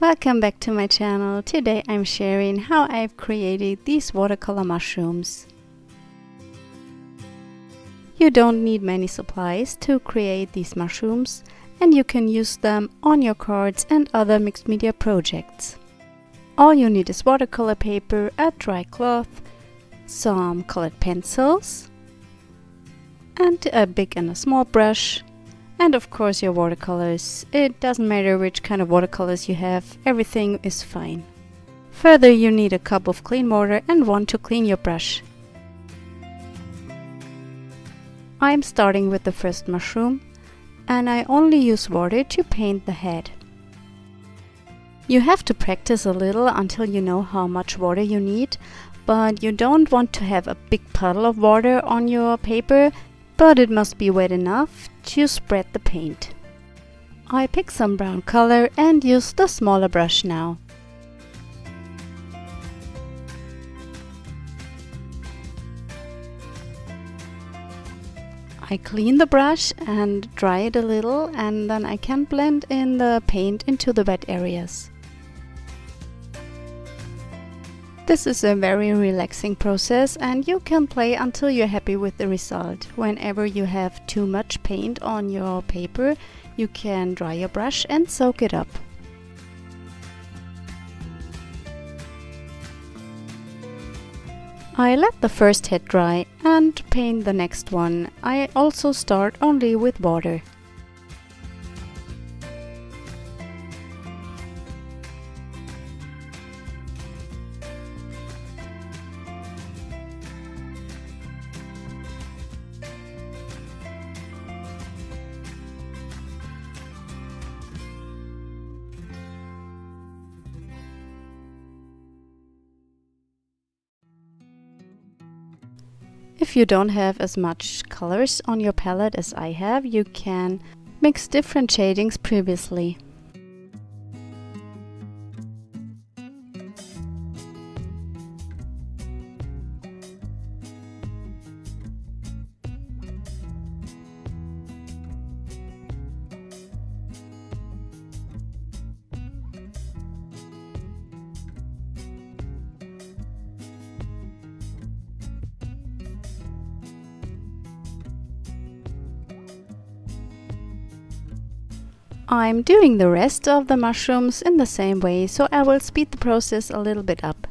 Welcome back to my channel. Today I'm sharing how I've created these watercolor mushrooms. You don't need many supplies to create these mushrooms, and you can use them on your cards and other mixed media projects. All you need is watercolor paper, a dry cloth, some colored pencils, and a big and a small brush. And of course your watercolors. It doesn't matter which kind of watercolors you have, everything is fine. Further, you need a cup of clean water and one to clean your brush. I'm starting with the first mushroom, and I only use water to paint the head. You have to practice a little until you know how much water you need, but you don't want to have a big puddle of water on your paper, but it must be wet enough to spread the paint. I pick some brown color and use the smaller brush now. I clean the brush and dry it a little, and then I can blend in the paint into the wet areas. This is a very relaxing process, and you can play until you're happy with the result. Whenever you have too much paint on your paper, you can dry your brush and soak it up. I let the first head dry and paint the next one. I also start only with water. If you don't have as much colors on your palette as I have, you can mix different shadings previously. I'm doing the rest of the mushrooms in the same way, so I will speed the process a little bit up.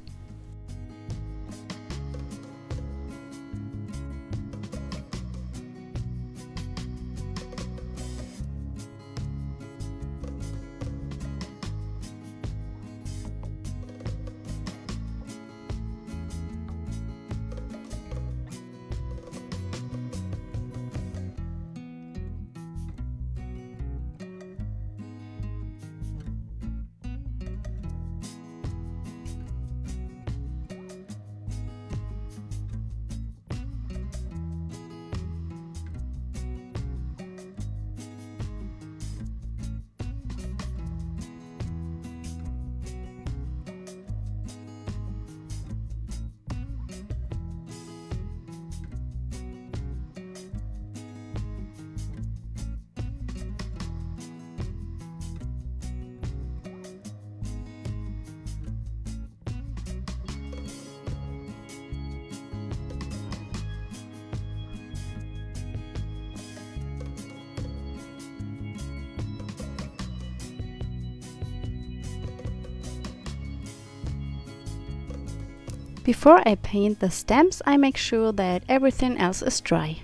Before I paint the stems, I make sure that everything else is dry.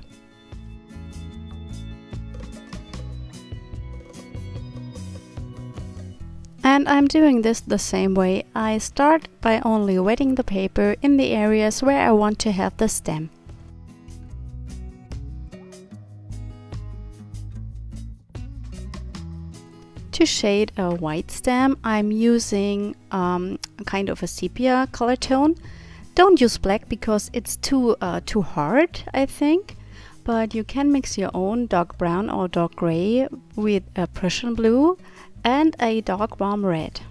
And I'm doing this the same way. I start by only wetting the paper in the areas where I want to have the stem. To shade a white stem, I'm using kind of a sepia color tone. Don't use black because it's too hard, I think. But you can mix your own dark brown or dark gray with a Prussian blue and a dark warm red.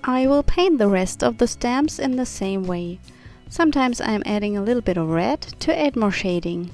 I will paint the rest of the stamps in the same way. Sometimes I am adding a little bit of red to add more shading.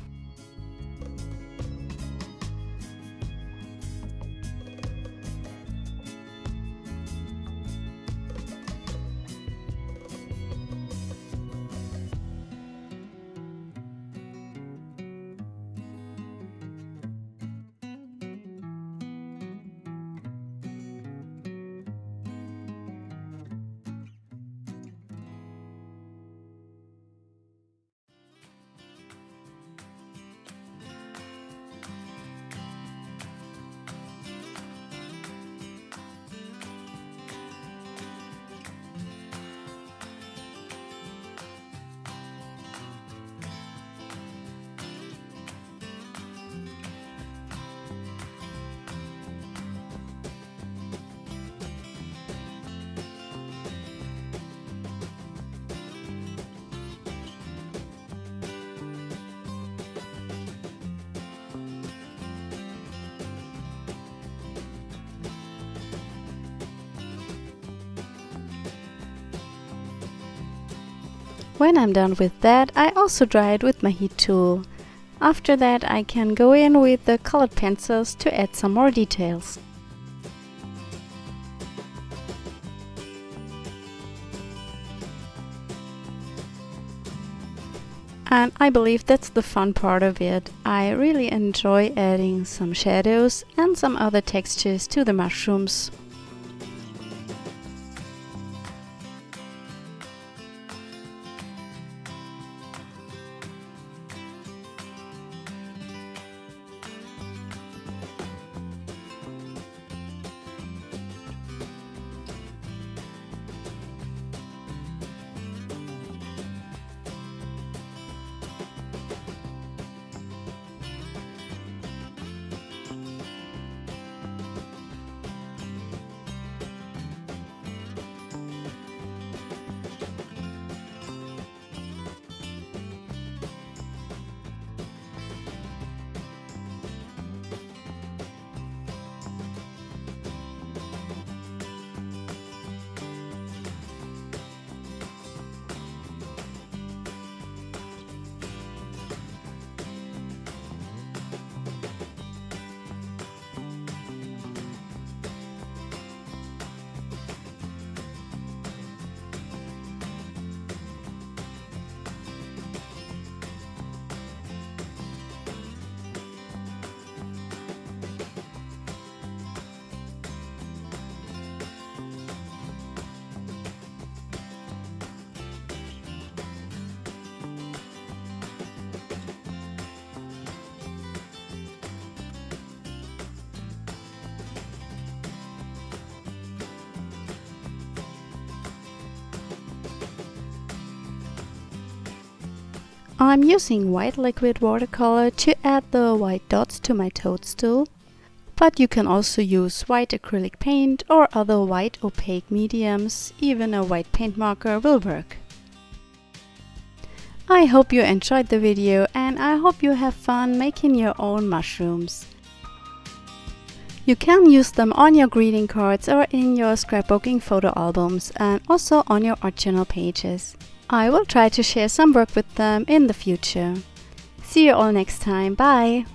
When I'm done with that, I also dry it with my heat tool. After that, I can go in with the colored pencils to add some more details. And I believe that's the fun part of it. I really enjoy adding some shadows and some other textures to the mushrooms. I'm using white liquid watercolor to add the white dots to my toadstool, but you can also use white acrylic paint or other white opaque mediums. Even a white paint marker will work. I hope you enjoyed the video and I hope you have fun making your own mushrooms. You can use them on your greeting cards or in your scrapbooking photo albums and also on your art journal pages. I will try to share some work with them in the future. See you all next time. Bye!